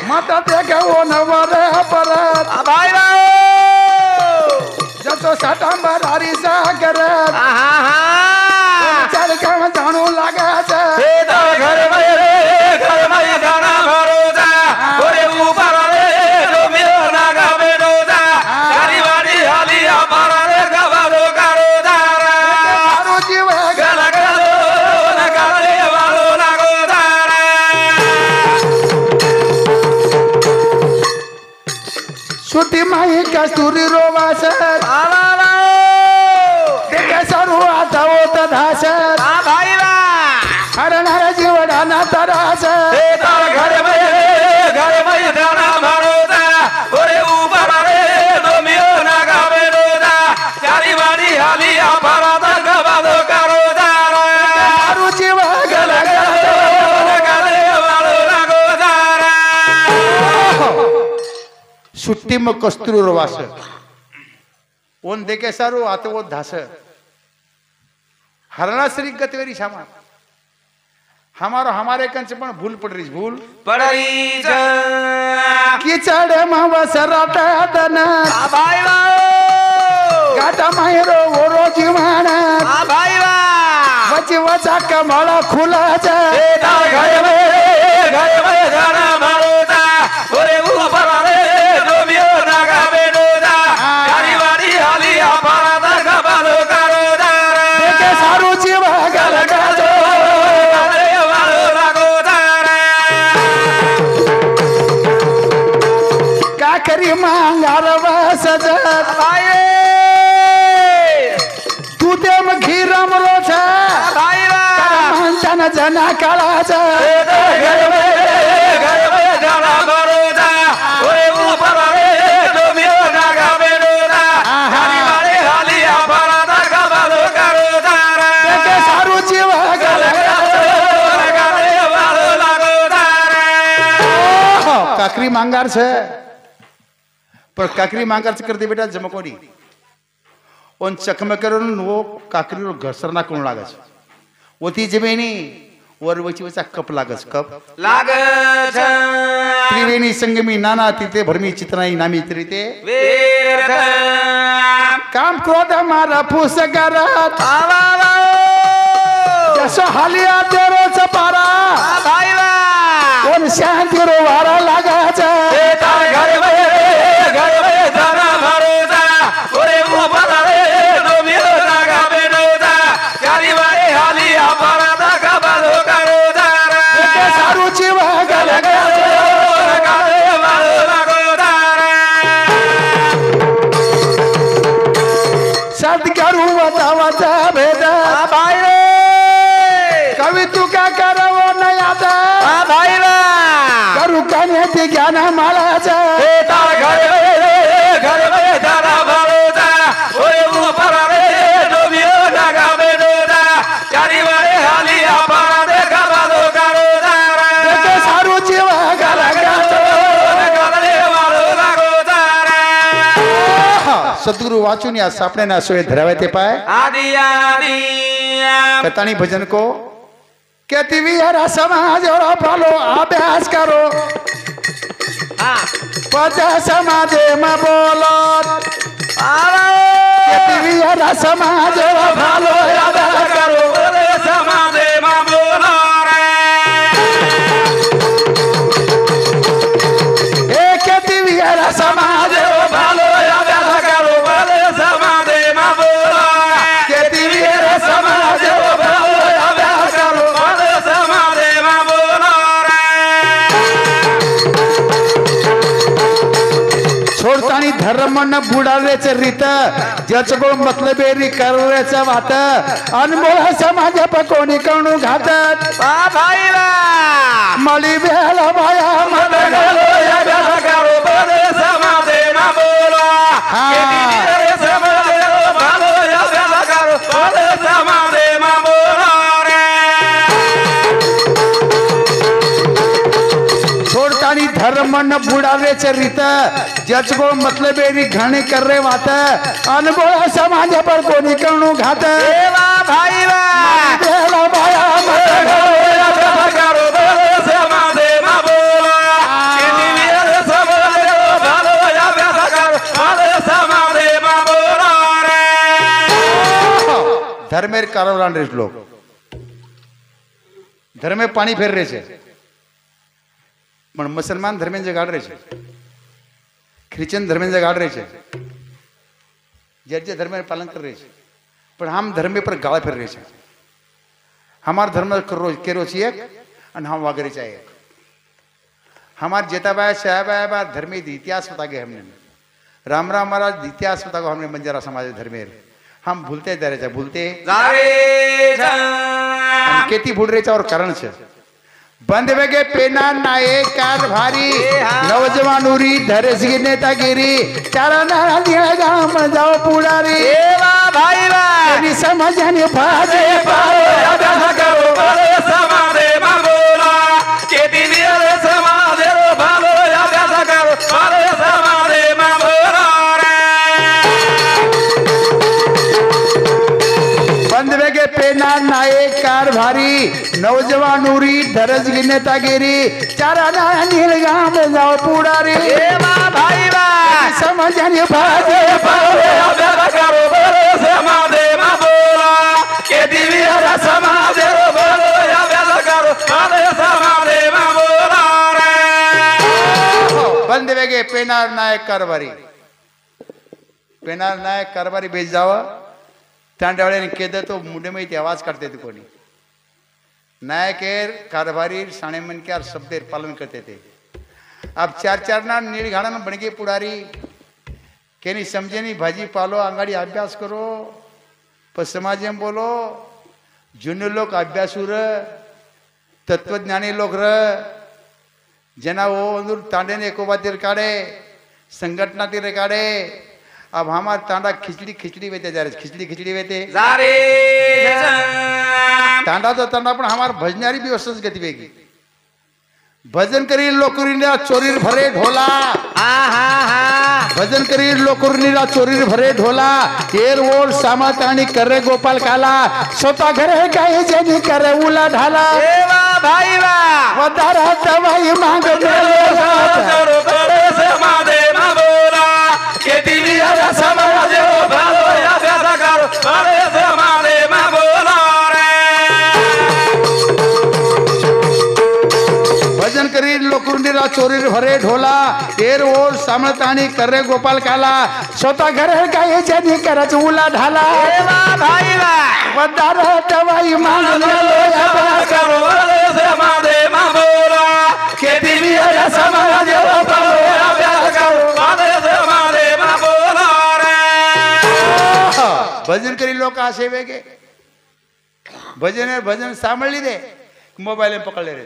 माता देखा वो नवारे परत भाईला जतो सटांबर हरी सागरत चल काम जाणू लागायचं हे घर में गाना भरोसा ओरे ऊपर रे जो मिलो ना गावे रोजा गाड़ी वाड़ी हाली हमारा रे गवारो करो दारा मारो जीव गला गलो ना गाले वालो ना गोदारा सुटी माई कस्तुरी रोवासत आला ते सरू आता होत धासत भाईला हरणार जीवडा ना तरास हे घर में गाना भरोसा ओरे ऊपर रे जो मिलो ना गावे रोजा गाड़ी वाड़ी हाली हमारा रे गवारो करो दारा मारो जीव गला सुट्टी मग कस्तुरी रोवास ओन देखे सारू आता वो धास हरणा श्री गतवेरी श्यामा हमारो हमारे कंच पण भूल पड़ रही भूल पड़ी किचड़ मवसराटा दन भाईला गाटा मायरो ओरो जीवान भाईला वच वचा कमळा खुलाच घर में गाना भरोसा ओरे ऊपर रे जो मिलो ना गावे रोजा गाड़ी वाड़ी हाली हमारा रे गवारो करो दारा देखे सारू जीव गला गाजो काकरी मांगार वसजत तू ते मग घिरम रोछ म्हणताना जना काळाच सारू जीव काकरी मांगार છે પણ કાકરી માંગાર છે કરતી બેટા જમકોડી ઓન ચકમે કરું વો કાકરી નો ઘસરના કોણ લાગે છે ઓતી જમેની ઓર વચી વચા કપ લાગે છે કપ ત્રિવેણી સંગમી નાના તીતે ભરમી ચિતનાઈ નામી તરીતે કામ ક્રોધ મારા ફૂસ કરત જસો હાલિયા તેરો ચપારા કોણ શાંતિ રો વારા લાગે છે घर में गाना भरोसा ओरे ऊपर रे जो मिलो ना गावे रोजा गाड़ी वाड़ी हाली हमारा रे गवारो करो दारा સારું જીવ ગલા सदगरु वता भेद कवि तू का करवो न याद करू कने ते ज्ञान माला घर में गाना भरोसा ओरे ऊपर रे जो मिलो ना गावे रोजा गाड़ी वाड़ी हाली हमारा रे गवारो करो दारा सारू जीव गला सदगुरु वाचून या सापने ना सोए धरावे ते पाए आदि आदि कतानी भजन को कहती विहरा समाज और फलो अभ्यास करो पद समाज में बोलो कहती विहरा समाज और फलो अभ्यास करो समाज में बोलो कहती विहरा समाज और फलो अभ्यास करो समाज में बोलो कहती विहरा समाज और फलो अभ्यास करो समाज में बोलो छोडतानी धर्म न बुडावेच रीत ज्याचं मतलबेरी करायचं वात अनमोल समाज कोणी कणू घातत भाईला मळी बेल माया मत घालो या करो बरे समाज में बोलो समाज भालो या करो बरे समाज में बोलो छोडतानी धर्म न बुडावेच रीत ज्याचं मतलबेरी घणी करे वात अनमोल समाज कोणी कणू घातत भाई वा देला बाया धर्मेर कारवरान रे लोग धर्मे पाणी फेर रे છે પણ મુસલમાન ધર્મે જગાડ રે છે ખ્રિશ્ચન ધર્મે જગાડ રે છે જે ધર્મે પાલન कर रे છે પણ हम धर्मे पर गाळ फेर रे છે हमार धर्म केरो છે એક અને हम वगैरह છે एक हमार जेताबाई साहेबाई धर्मे इतिहास बता गए हमने राम राम महाराज इतिहास बता गो हमने बंजारा समाज धर्मेर हम भूलते जा रहे भूलते केती भूल रहे और कारण से बंद वेगे पेना नाये कार भारी नौजवानूरी धरेस की नेतागिरी चारा नारा दिया गाम जाओ पुडारी भाई वा तेरी समझने भाजे करो समाधे मामोला के दिनियर समाधे रो भालो अभ्यास करो समाधे मामोला बंद वेगे पेना नाये कार भारी नौजवानूरी धरस की नेतागिरी चारा नारा नील गाम जाओ पुडारी भाई वा समझने भाजे अभ्यास करो समाधे मामोला के दिनियर समाधे रो भालो अभ्यास करो समाधे मामोला बंद वेगे पेनार नायक कारभारी बेच जावं त्या डावळ्याने केलं तो मुंडे माहिती आवाज काढते ते कोणी नायकेर कारभारी साणे मनक्यार शब्देर पालन करते थे अब चार चार ना नील घाड़ा में बनके पुडारी केनी समझे नहीं भाजी पालो अंगाड़ी अभ्यास करो पर समाज में बोलो जुने लोग अभ्यासू र तत्वज्ञानी लोग र जना वो अंदर तांडे ने एकोबातिर काढे संघटना ती काढे अब हमार तांडा खिचड़ी वेते जा रहे खिचड़ी वेते तांडा तो तांडा पण हमार भजनारी भी वस्तुच गती वेगी भजन करी लोकुरीला चोरीर भरे ढोला भजन करी लोकुरीला चोरीर भरे ढोला येर ओल सामत आणि करे गोपाल काला स्वतः घरे गाय जनी करे उला ढाला भाई वा वदारा दवाई मांग समाधे मामोला के दिनियर समाधे रो भालो अभ्यास करो समाधे मामोला भजन करी लोकुरीला चोरीर भरे ढोला येर ओल सामत आणि करे गोपाल काला स्वतः घरे गाय जनी करे उला ढाला भाई वा वदारा दवाई मांग करो समाधे मामोला के दिनियर समाधे रो भालो अभ्यास करो समाधे मामोला भजन करी लोक असे वेगे भजन सांभळली दे मोबाईल पकडले रे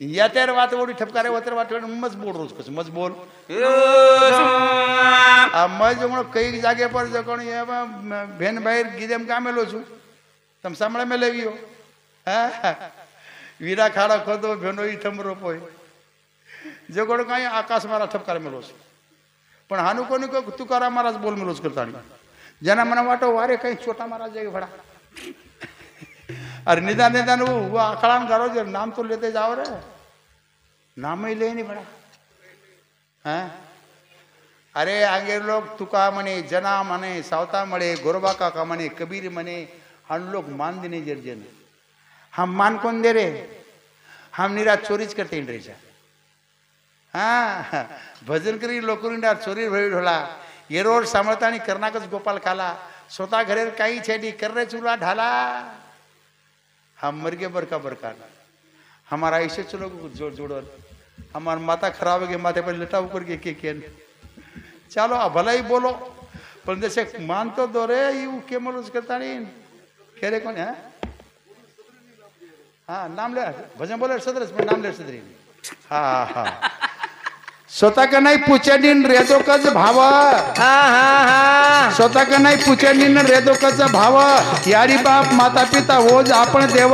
या त्यार वात ओढी ठपकारे वतर वाट मज बोल रोज कस मज बोल मज म्हणून कई जागे पर जकोण भेन बाहेर गिदेम कामेलो છું તમ સાંભળે મે લેવીઓ વીરા ખાડા ખોદો ભેનો ઈ થમરો પોય જકોણ કાઈ આકાશ મારા ठपकारे મેલો છું પણ હાનું કોની કો તુકારા महाराज बोल મેલો કરતાણી जना मना वाटो वारे कहीं छोटा महाराज जाएगा भड़ा अरे निदान वो आखड़ान करो जो नाम तो लेते जाओ रे नाम ही ले नहीं भड़ा हैं अरे आगे लोग तुका मने जना मने सावता मणे गोरबा काका मने कबीर मने हम लोग मान देने जर्जन हम मान कौन दे रे हम निरा चोरीच करते इन रेजा हाँ भजन करी लोकुरींडा चोरी भरी ढोला ये रोड सामर्थानी कर्नाकच गोपाल काला स्वतः घरेर काही छेडी कर्रे चूला ढाला हम मर गए बरका हमारा ऐसे चलो जोड़ो हमार माता खराब है माथे पर लटा ऊपर के चलो भला ही बोलो पर जैसे मान तो दो रे यू के मरोज करता नहीं कह रहे कौन है हाँ नाम ले भजन बोले सदरस में नाम ले सदरी हाँ हाँ स्वतः का नाही पुचडीन रेदो कच भाव स्वतः का नाही पुचडीन रेदो कच भाव यारी बाप माता पिता होज आपण देव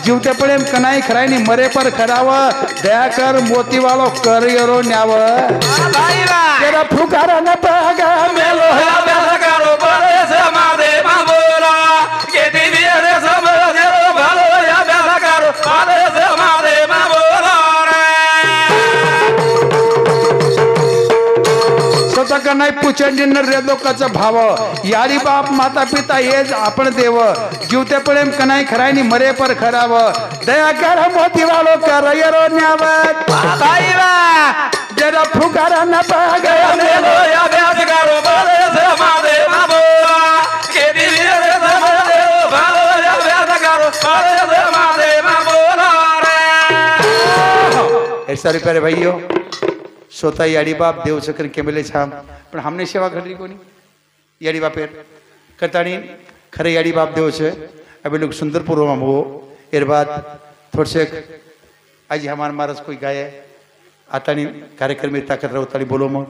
जीवते पडे कनाई खरायनी मरे पर खराव दया कर मोती वालो करियरो न्याव तेरा फुकारा न पागा मेलो करो बड़े समाधे मामोला के का नाही पुचंडी रे लोकांचं भाव यारी बाप माता पिता हेच आपण देव जीवते प्रेम कनाई खरायनी मरे पर खराव दया कर मोती वालो कर यरो न्यावत जरा फुकारा न पाग मेलो या व्यास करो बोले से मादे माबोला केदी रे समादे भालो या व्यास करो बोले से मादे माबोला रे ऐसा रुपये रे भाइयों स्वतः याडी बाप देव चक्र केमेले छाम पण हमने सेवा घडली कोणी याडी बापेर करतानी खरे याडी बाप देव छे अबे लोग सुंदर पूर्व में हो एर बाद थोड़से आज हमार मारस कोई गाय आतानी कार्यक्रम में ताकत रहो ताली बोलो मग